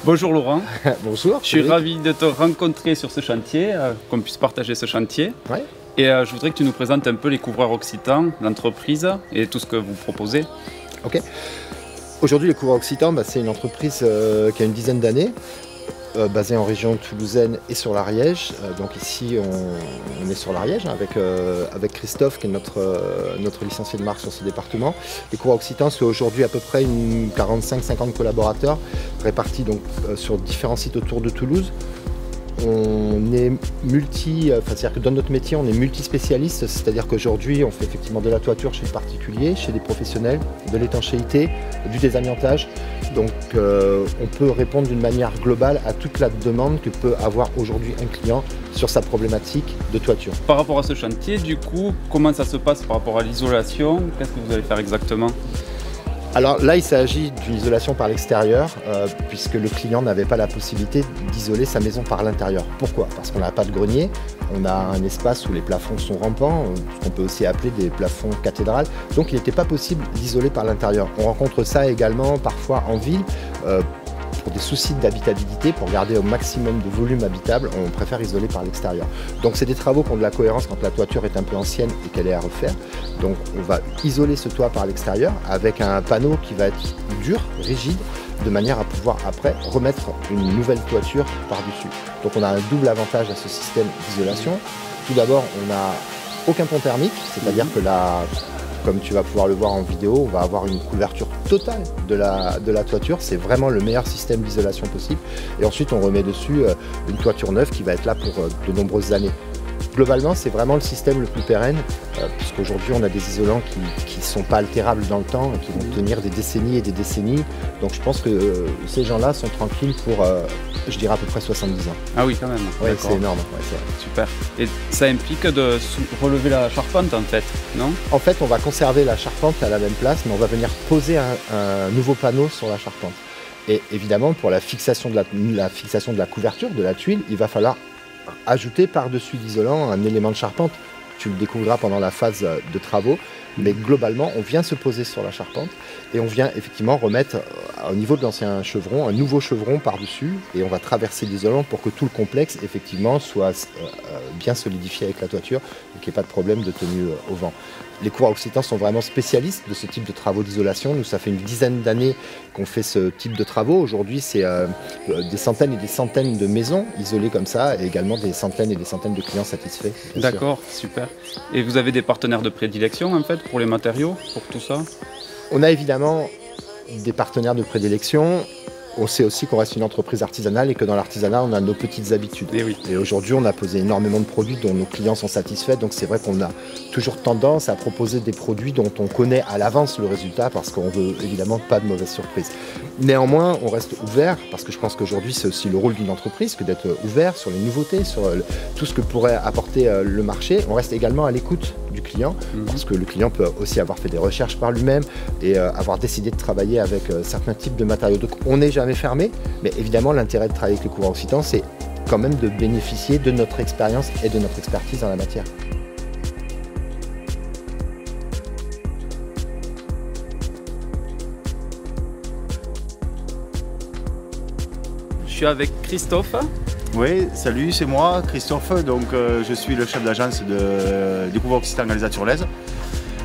Bonjour Laurent. Bonjour. Je suis ravi de te rencontrer sur ce chantier, qu'on puisse partager ce chantier. Ouais. Et je voudrais que tu nous présentes un peu les couvreurs occitans, l'entreprise et tout ce que vous proposez. Ok. Aujourd'hui, les couvreurs occitans, c'est une entreprise qui a une dizaine d'années, basée en région toulousaine et sur l'Ariège. Donc ici, on est sur l'Ariège avec Christophe, qui est notre licencié de marque sur ce département. Les couvreurs occitans, c'est aujourd'hui à peu près 45-50 collaborateurs répartis donc, sur différents sites autour de Toulouse. On est c'est-à-dire que dans notre métier, on est multispécialiste, c'est-à-dire qu'aujourd'hui, on fait effectivement de la toiture chez le particulier, chez des professionnels, de l'étanchéité, du désamiantage. Donc, on peut répondre d'une manière globale à toute la demande que peut avoir aujourd'hui un client sur sa problématique de toiture. Par rapport à ce chantier, du coup, comment ça se passe par rapport à l'isolation? Qu'est-ce que vous allez faire exactement? Alors là, il s'agit d'une isolation par l'extérieur, puisque le client n'avait pas la possibilité d'isoler sa maison par l'intérieur. Pourquoi? Parce qu'on n'a pas de grenier, on a un espace où les plafonds sont rampants, ce qu'on peut aussi appeler des plafonds cathédrales, donc il n'était pas possible d'isoler par l'intérieur. On rencontre ça également parfois en ville, pour des soucis d'habitabilité, pour garder au maximum de volume habitable, on préfère isoler par l'extérieur. Donc c'est des travaux qui ont de la cohérence quand la toiture est un peu ancienne et qu'elle est à refaire. Donc on va isoler ce toit par l'extérieur avec un panneau qui va être dur, rigide, de manière à pouvoir après remettre une nouvelle toiture par-dessus. Donc on a un double avantage à ce système d'isolation. Tout d'abord, on n'a aucun pont thermique, c'est-à-dire que comme tu vas pouvoir le voir en vidéo, on va avoir une couverture totale de la toiture. C'est vraiment le meilleur système d'isolation possible. Et ensuite, on remet dessus une toiture neuve qui va être là pour de nombreuses années. Globalement, c'est vraiment le système le plus pérenne, puisqu'aujourd'hui, on a des isolants qui ne sont pas altérables dans le temps, et qui vont tenir des décennies et des décennies. Donc je pense que ces gens-là sont tranquilles pour, je dirais, à peu près 70 ans. Ah oui, quand même. Oui, c'est énorme. Ouais, super. Et ça implique de relever la charpente, en fait, non? En fait, on va conserver la charpente à la même place, mais on va venir poser un nouveau panneau sur la charpente. Et évidemment, pour la fixation de la couverture, de la tuile, il va falloir ajouter par-dessus l'isolant un élément de charpente. Tu le découvriras pendant la phase de travaux, mais globalement on vient se poser sur la charpente et on vient effectivement remettre au niveau de l'ancien chevron un nouveau chevron par-dessus, et on va traverser l'isolant pour que tout le complexe effectivement soit bien solidifié avec la toiture et qu'il n'y ait pas de problème de tenue au vent. Les couvreurs occitans sont vraiment spécialistes de ce type de travaux d'isolation. Nous, ça fait une dizaine d'années qu'on fait ce type de travaux. Aujourd'hui, c'est des centaines et des centaines de maisons isolées comme ça, et également des centaines et des centaines de clients satisfaits. D'accord, super. Et vous avez des partenaires de prédilection en fait pour les matériaux, pour tout ça? On a évidemment des partenaires de prédilection. On sait aussi qu'on reste une entreprise artisanale et que dans l'artisanat, on a nos petites habitudes. Et oui. Et aujourd'hui, on a posé énormément de produits dont nos clients sont satisfaits. Donc c'est vrai qu'on a toujours tendance à proposer des produits dont on connaît à l'avance le résultat, parce qu'on veut évidemment pas de mauvaises surprises. Néanmoins, on reste ouvert, parce que je pense qu'aujourd'hui, c'est aussi le rôle d'une entreprise que d'être ouvert sur les nouveautés, sur tout ce que pourrait apporter le marché. On reste également à l'écoute du client, parce que le client peut aussi avoir fait des recherches par lui-même et avoir décidé de travailler avec certains types de matériaux. Donc on n'est jamais fermé, mais évidemment l'intérêt de travailler avec les couvreurs occitans, c'est quand même de bénéficier de notre expérience et de notre expertise dans la matière. Je suis avec Christophe. Oui, salut, c'est moi, Christophe. Donc, je suis le chef d'agence des couvreurs occitans Galza-sur-Lez.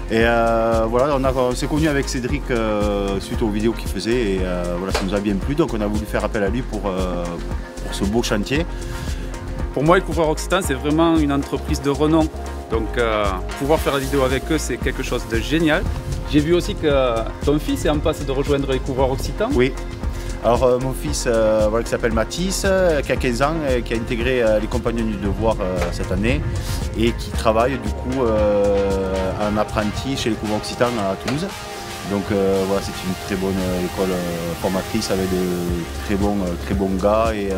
Et voilà, on s'est connus avec Cédric suite aux vidéos qu'il faisait, et voilà, ça nous a bien plu, donc on a voulu faire appel à lui pour ce beau chantier. Pour moi, les couvreurs occitans, c'est vraiment une entreprise de renom. Donc pouvoir faire la vidéo avec eux, c'est quelque chose de génial. J'ai vu aussi que ton fils est en passe de rejoindre les couvreurs occitans. Oui. Alors mon fils voilà, qui s'appelle Mathis, qui a 15 ans, qui a intégré les Compagnons du Devoir cette année, et qui travaille du coup en apprenti chez les couvreurs occitans à Toulouse. Donc voilà, c'est une très bonne école formatrice avec de très bons gars, et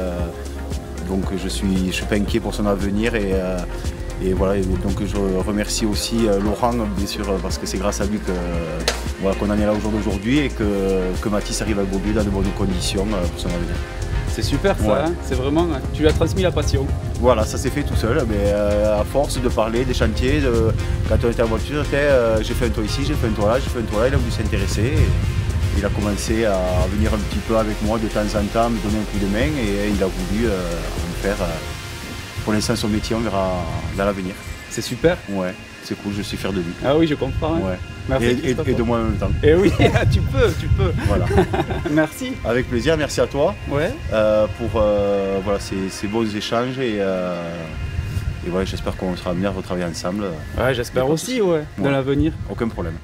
donc je suis pas inquiet pour son avenir, et voilà, et donc je remercie aussi Laurent, bien sûr, parce que c'est grâce à lui que voilà, qu'on en est là d'aujourd'hui, et que Mathis arrive à évoluer dans de bonnes conditions pour son avenir. C'est super ça, ouais. Hein, c'est vraiment, tu lui as transmis la passion. Voilà, ça s'est fait tout seul, mais à force de parler des chantiers, quand on était en voiture, j'ai fait un toit ici, j'ai fait un toit là, j'ai fait un toit là, il a voulu s'intéresser. Il a commencé à venir un petit peu avec moi de temps en temps, me donner un coup de main et il a voulu me faire, pour l'instant son métier, on verra dans l'avenir. C'est super. Ouais, c'est cool, je suis fier de lui. Ah oui, je comprends. Hein. Ouais. Merci, Et de moi en même temps. Et oui, tu peux. Voilà. Merci. Avec plaisir, merci à toi Ouais. pour voilà, ces beaux échanges et ouais, j'espère qu'on sera amenés à retravailler ensemble. Ouais, j'espère aussi, dans l'avenir. Aucun problème.